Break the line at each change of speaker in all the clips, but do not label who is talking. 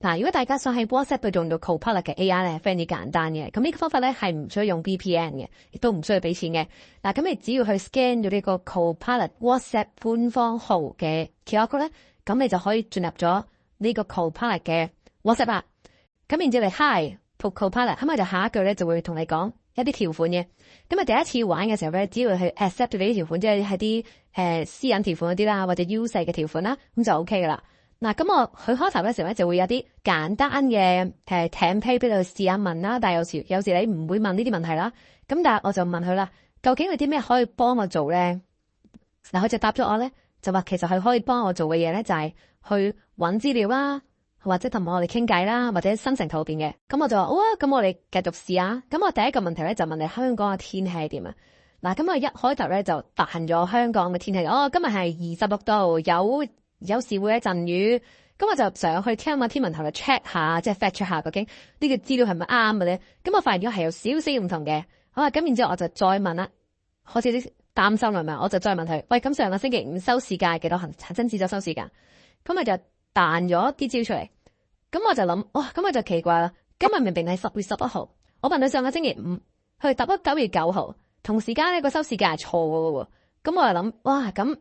嗱，如果大家想喺 WhatsApp 度用到 Copilot 嘅 AI 咧，非常之簡單嘅。咁呢個方法咧係唔需要用 VPN 嘅，亦都唔需要俾錢嘅。嗱，咁你只要去 scan 咗呢個 Copilot WhatsApp 官方號嘅 QR code 咧，咁你就可以進入咗呢個 Copilot 嘅 WhatsApp 啦。咁然之後你 Hi Copilot，咁我就下一句咧就會同你講一啲條款嘅。咁啊第一次玩嘅時候咧，只要去 accept 你啲條款，即係啲私隱條款嗰啲啦，或者 use 嘅條款啦，咁就 OK 噶啦。嗱，咁我佢開頭嘅時候咧就會有啲簡單嘅template俾你試下問啦，但係有時你唔會問呢啲問題啦。咁但係我就問佢啦，究竟有啲咩可以幫我做咧？嗱，佢就答咗我咧，就話其實佢可以幫我做嘅嘢咧就係去揾資料啦，或者同我哋傾偈啦，或者生成圖片嘅。咁我就話好啊，咁我哋繼續試下。咁我第一個問題咧就問你香港嘅天氣係點啊？嗱，咁我一開頭咧就彈咗香港嘅天氣，今日係26度，有時會有陣雨。咁我就上去聽下天文台嚟 check 下，即係 fact check 下究竟呢個資料係咪啱嘅咧？咁我發現咗係有少少唔同嘅。好啊，咁然之後我就再問啦，開始啲擔心啦嘛，我就再問佢，喂，咁上個星期五收市價係幾多？恒生指數收市價，咁咪就彈咗啲招出嚟。咁我就諗，咁我就奇怪啦。今日明明係10月11號，我問佢上個星期五，佢答咗9月9號，同時間呢個收市價係錯嘅喎。咁我就諗，哇，咁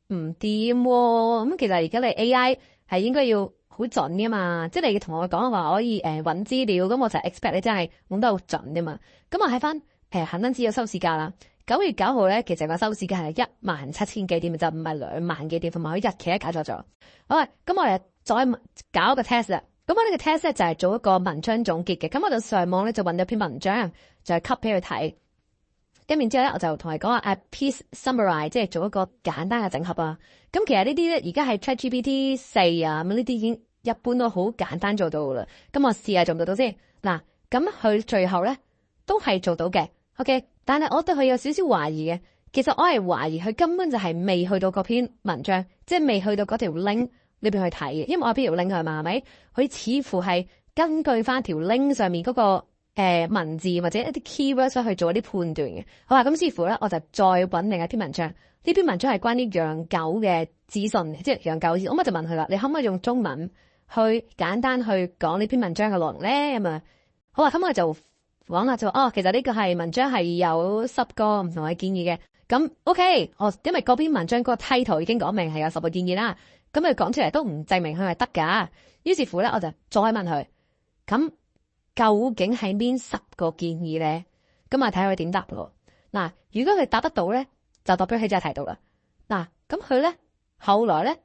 唔掂喎。咁其實而家你 AI 係應該要好準㗎嘛，即係你同我講話可以揾資料，咁我就 expect 你真係揾得好準㗎嘛。咁我睇翻恒生指數收市價啦，9月9號咧，其實個收市價係17000幾點，就唔係2萬幾點，同埋佢日期咧搞錯咗。好啊，咁我哋再搞一個 test 啦。咁我呢個 test 咧就係做一個文章總結嘅。咁我就上網咧就揾咗篇文章，就係 cut 俾佢睇。跟住之後咧，我就同佢講話piece summarize，即係做一個簡單嘅整合啊。咁其實呢啲咧，而家係 ChatGPT 4啊，咁呢啲已經一般都好簡單做到噶啦。咁我試下做唔做到先。嗱，咁佢最後咧都係做到嘅。OK，但係我對佢有少少懷疑嘅。其實我係懷疑佢根本就係未去到嗰篇文章，即係未去到嗰條 link 裏邊去睇嘅。因為我邊條 link 佢係嘛，係咪？佢似乎係根據翻條 link 上面嗰個文字或者一啲 keywords 去做一啲判斷嘅。好啦，咁似乎咧我就再揾另一篇文章。呢篇文章係關於養狗嘅資訊，即係養狗資訊。咁我就問佢啦，你可唔可以用中文去簡單去講呢篇文章嘅內容咧？咁啊，好啊，咁我就講啦，就其實呢個係文章係有10個唔同嘅建議嘅。咁 OK，因為嗰篇文章嗰個 title 已經講明係有10個建議啦。咁佢講出嚟都唔證明佢係得㗎。於是乎咧，我就再問佢，咁究竟係邊10個建議咧？咁啊睇下佢點答咯。嗱，如果佢答得到咧，就代表佢真係睇到啦。嗱，咁佢咧後來咧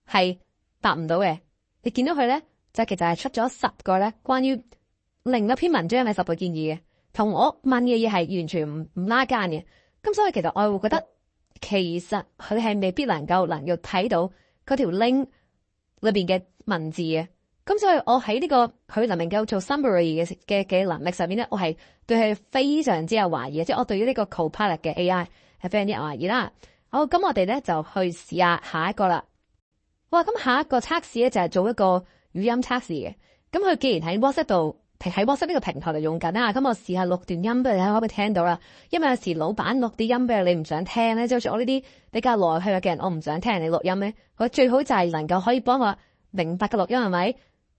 係答唔到嘅。你見到佢咧就其實係出咗10個咧關於另一篇文章嘅10個建議嘅，同我問嘅嘢係完全唔拉更嘅。咁所以其實我會覺得其實佢係未必能夠睇到嗰條 link 裏邊嘅文字嘅。咁所以我喺呢個佢能夠做 summary 嘅能力上面咧，我係對佢非常之有懷疑嘅，即係我對於呢個 Copilot 嘅 AI 係非常之有懷疑啦。好，咁我哋咧就去試下一個啦。哇，咁下一個測試咧就係做一個語音測試嘅。咁佢既然喺 WhatsApp 度，喺 WhatsApp 呢個平台度用緊啦，咁我試下錄段音俾你睇，可唔可以聽到啦？因為有時老闆錄啲音俾你唔想聽咧，即係好似我呢啲比較內向嘅人，我唔想聽人哋錄音咧。佢最好就係能夠可以幫我明白嘅錄音，係咪？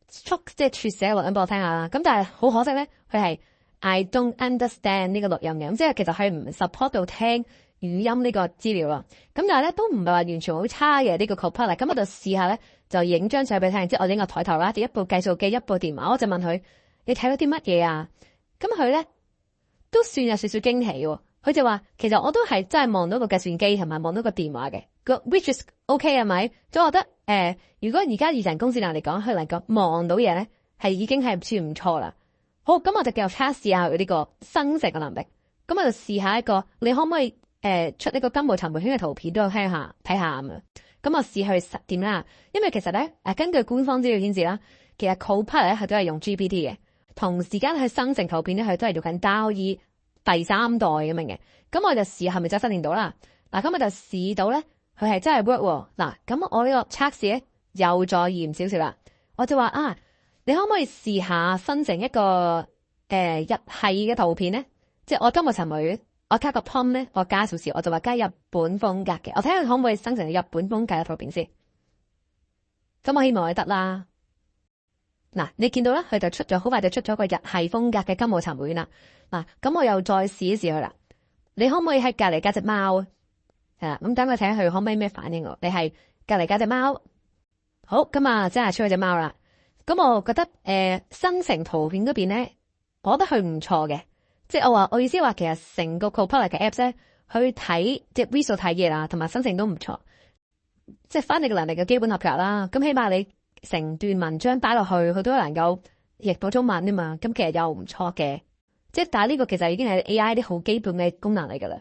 即係撮寫錄音俾我聽下啦。咁但係好可惜咧，佢係 I don't understand 呢個錄音嘅。咁即係其實係唔 support 到聽語音呢個資料啦。咁但係咧都唔係話完全好差嘅呢個 Copilot。咁我就試下咧，就影張相俾你聽。即係我影個台頭啦，一部計數機，一部電話，我就問佢：你睇到啲乜嘢啊？咁佢咧都算有少少驚喜喎。佢就話：其實我都係真係望到個計算機同埋望到個電話嘅。個 which is OK 係咪？所以我覺得如果而家以人工智能嚟講，佢能夠望到嘢咧，係已經係算唔錯啦。好，咁我就繼續測試下佢呢個生成嘅能力。咁我就試下一個，你可唔可以出呢個金毛尋回犬嘅圖片俾我聽下睇下咁啊？咁我試去實驗啦。因為其實咧根據官方資料顯示啦，其實 Copilot 咧佢都係用 GPT 嘅，同時間去生成圖片咧佢都係用緊 DALL-E 第3代咁樣嘅。咁我就試係咪真係訓練到啦？嗱，咁我就試到咧。佢係真係 work 喎。嗱，咁我呢個測試咧又再嚴少少啦。我就話你可唔可以試下生成一個日系嘅圖片咧？即係我今日尋日我加個 prompt 咧，我加少少，我就話加日本風格嘅。我睇下可唔可以生成日本風格嘅圖片先。咁我希望佢得啦。嗱，你見到啦，佢就好快就出咗個日系風格嘅金毛尋犬啦。嗱，咁我又再試一試佢啦。你可唔可以喺隔籬加隻貓啊？係啦，咁等我睇下佢可唔可以咩反應喎？你係隔籬加隻貓，好，咁啊，即係出咗隻貓啦。咁我覺得生成圖片嗰邊咧，我覺得佢唔錯嘅。即係我意思話，其實成個 Copilot 嘅 apps 咧，去睇即係 visual 睇嘢啦，同埋生成都唔錯。即係翻譯嘅能力嘅基本合格啦。咁起碼你成段文章擺落去，佢都能夠譯到中文啊嘛。咁其實又唔錯嘅。即係但係呢個其實已經係 AI 啲好基本嘅功能嚟噶啦。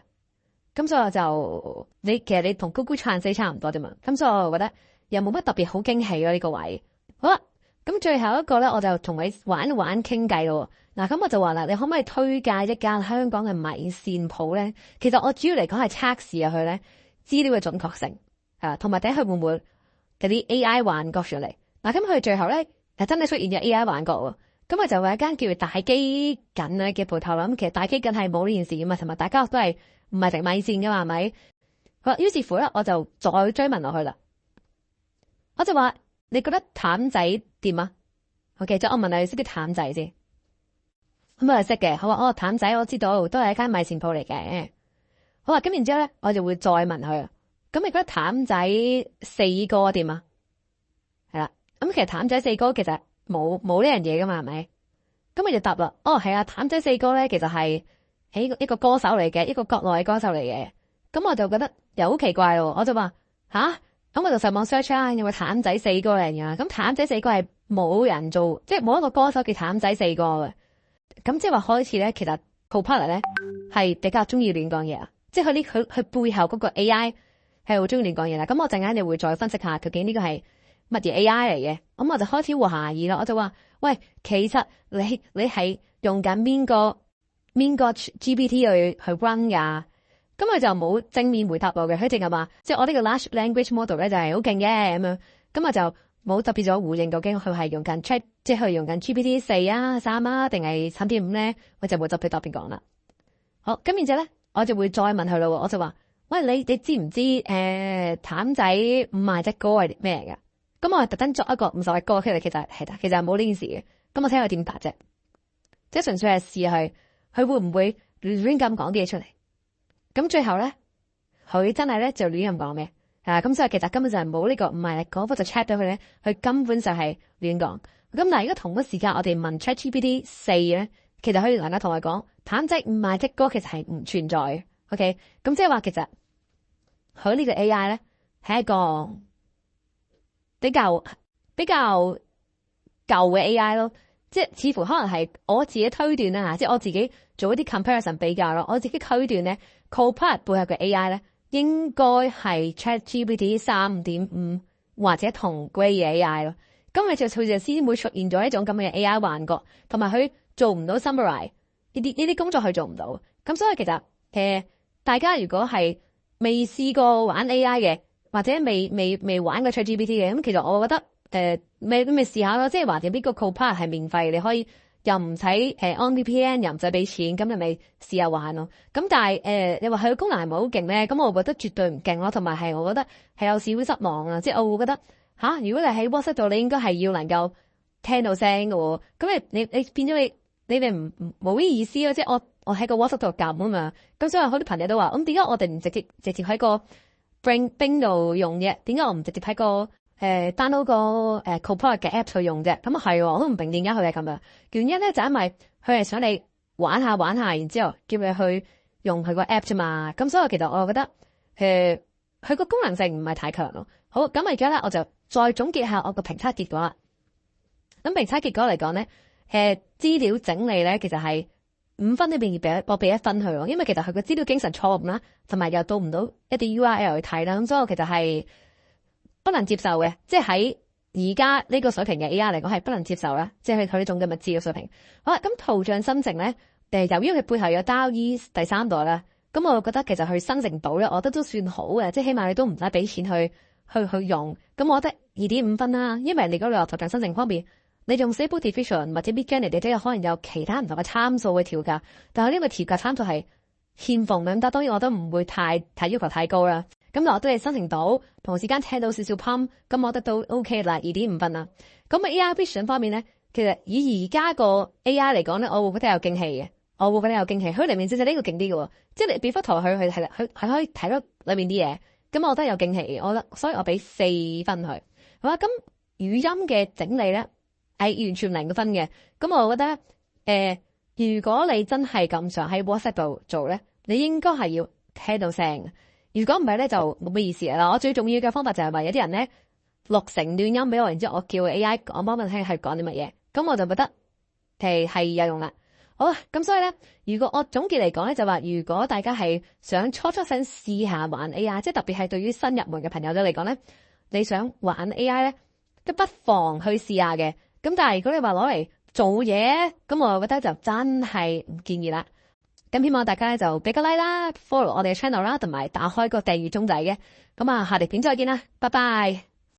咁所以我就其實你同 Google Translate 差唔多啫嘛。咁所以我覺得又冇乜特別好驚喜咯呢個位。好啦，咁最後一個咧，我就同你玩傾偈咯。嗱，咁我就話啦，你可唔可以推介一間香港嘅米線鋪咧？其實我主要嚟講係測試下佢咧資料嘅準確性，同埋睇佢會唔會嗰啲 AI 幻覺上嚟。嗱，咁佢最後咧真係出現咗 AI 幻覺喎。咁我就話一間叫做大基緊嘅鋪頭啦。咁其實大基緊係冇呢件事噶嘛，同埋大家都係唔係食米線噶嘛，係咪？好，於是乎咧，我就再追問落去啦。我就話，你覺得譚仔掂啊？好嘅，就我問你識唔識譚仔先？咁我係識嘅。好話譚仔我知道，都係一間米線鋪嚟嘅。好話，咁然之後咧，我就會再問佢。咁你覺得譚仔四哥掂啊？係啦，咁其實譚仔四哥其實冇呢樣嘢噶嘛，係咪？咁佢就答啦，係啊，譚仔四哥咧其實係一個歌手嚟嘅，一個國內嘅歌手嚟嘅。咁我就覺得又好奇怪喎，我就話吓，咁我就上網 search 啦，有冇譚仔四哥嚟㗎？咁譚仔四哥係冇人做，即係冇一個歌手叫譚仔四哥嘅。咁即係話開始咧，其實 Copilot 咧係比較中意亂講嘢啊，即係佢背後嗰個 AI 係好中意亂講嘢啦。咁我陣間就會再分析下究竟呢個係乜嘢 AI 嚟嘅。咁我就開始懷疑啦，我就話喂，其實你係用緊邊個 GPT 去 run 㗎？咁佢就冇正面回答我嘅，佢淨係話即係我呢個 large language model 咧就係好勁嘅咁樣。咁我就冇特別咗回應究竟佢係用緊 Chat， 即係佢用緊 GPT 4啊、3啊定係 3.5 咧，我就冇特別講啦。好，咁然之後咧，我就會再問佢咯。我就話喂，你知唔知譚仔五賣隻歌係咩嚟㗎？咁我係特登作一個50隻歌，其實係冇呢件事嘅。咁我睇佢點答啫，即係純粹係試佢會唔會亂咁講啲嘢出嚟。咁最後咧，佢真係咧就亂咁講咩？咁所以其實根本就係冇呢個，唔係嗰個就 check 到佢咧，佢根本就係亂講。咁但係如果同一時間我哋問 ChatGPT 4咧，其實可以能夠同佢講，譚仔五賣隻歌其實係唔存在嘅。OK，咁即係話其實佢呢個 AI 咧係一個比較舊嘅 AI 咯，即係似乎可能係我自己推斷啦，即係我自己做一啲 comparison 比較咯，我自己推斷咧 Copilot 背後嘅 AI 咧。應該係 ChatGPT 3.5或者同 grade 嘅 AI 咯，咁佢就先會出現咗一種咁嘅 AI 幻覺，同埋佢做唔到 summarize 呢啲工作佢做唔到，咁所以其實大家如果係未試過玩 AI 嘅，或者未玩過 ChatGPT 嘅，咁其實我覺得未試下咯，即係話點呢個 Copilot 係免費，你可以。又唔使安 VPN，又唔使俾錢，咁你咪試下玩咯。咁但係你話佢嘅功能係咪好勁咧？咁我覺得絕對唔勁咯，同埋係我覺得係有少少失望啊！即係我會覺得如果你喺 WhatsApp 度，你應該係要能夠聽到聲嘅喎。咁你變咗你哋唔冇咩意思咯。即係我喺個 WhatsApp 度撳啊嘛。咁所以好多朋友都話：咁點解我哋唔直接喺個 Bing 度用啫？點解我唔直接喺個download 個Copilot 嘅 app 去用啫？咁係，我都唔明點解佢係咁樣。原因咧就因為佢係想你玩下，然之後叫你去用佢個 app 啫嘛。咁所以其實我覺得佢個功能性唔係太強咯。好，咁而家咧我就再總結下我個評測結果啦。咁評測結果嚟講咧，資料整理咧其實係5分裏邊我俾1分佢咯，因為其實佢個資料精神錯誤啦，同埋又到唔到一啲 URL 去睇啦。咁所以我其實係不能接受嘅，即係喺而家呢個水平嘅 AI 嚟講係不能接受啦，即係佢呢種嘅物資嘅水平。好啦，咁圖像生成咧，由於佢背後有 DALL-E 第3代啦，咁我覺得其實佢生成到咧，我覺得都算好嘅，即係起碼你都唔使俾錢去用。咁我覺得2.5分啦，因為你嗰個圖像生成方面，你用 Stable Diffusion 或者 Midjourney，你都有可能有其他唔同嘅參數去調校，但係呢個調校參數係欠奉嘅，咁當然我都唔會太要求太高啦。咁我都係生成到，同時間聽到少少 pump，咁我覺得都 OK 啦，2.5分啦。咁AI Vision 方面咧，其實以而家個 AI 嚟講咧，我會覺得有驚喜嘅。我會覺得有驚喜，佢裡面正正呢個勁啲嘅喎，即係你俾幅圖佢係可以睇到裏面啲嘢，咁我覺得有驚喜，我覺得，所以我俾4分佢。好啦，咁語音嘅整理咧係完全零分嘅，咁我覺得如果你真係咁想喺 WhatsApp 度做咧，你應該係要聽到聲。如果唔係咧，就冇乜意思啦。我最重要嘅方法就係話有啲人咧錄成段音俾我，然之後我叫 AI 我幫佢聽係講啲乜嘢，咁我就覺得係有用啦。好啦，咁所以咧，如果我總結嚟講咧，就話如果大家係想初想試下玩 AI，即係特別係對於新入門嘅朋友仔嚟講咧，你想玩 AI 咧，都不妨去試下嘅。咁但係如果你話攞嚟做嘢，咁我覺得就真係唔建議啦。咁希望大家咧就俾個 like 啦，follow 我哋嘅 channel 啦，同埋打開個訂閱鐘仔嘅。咁啊，下條片再見啦，拜拜。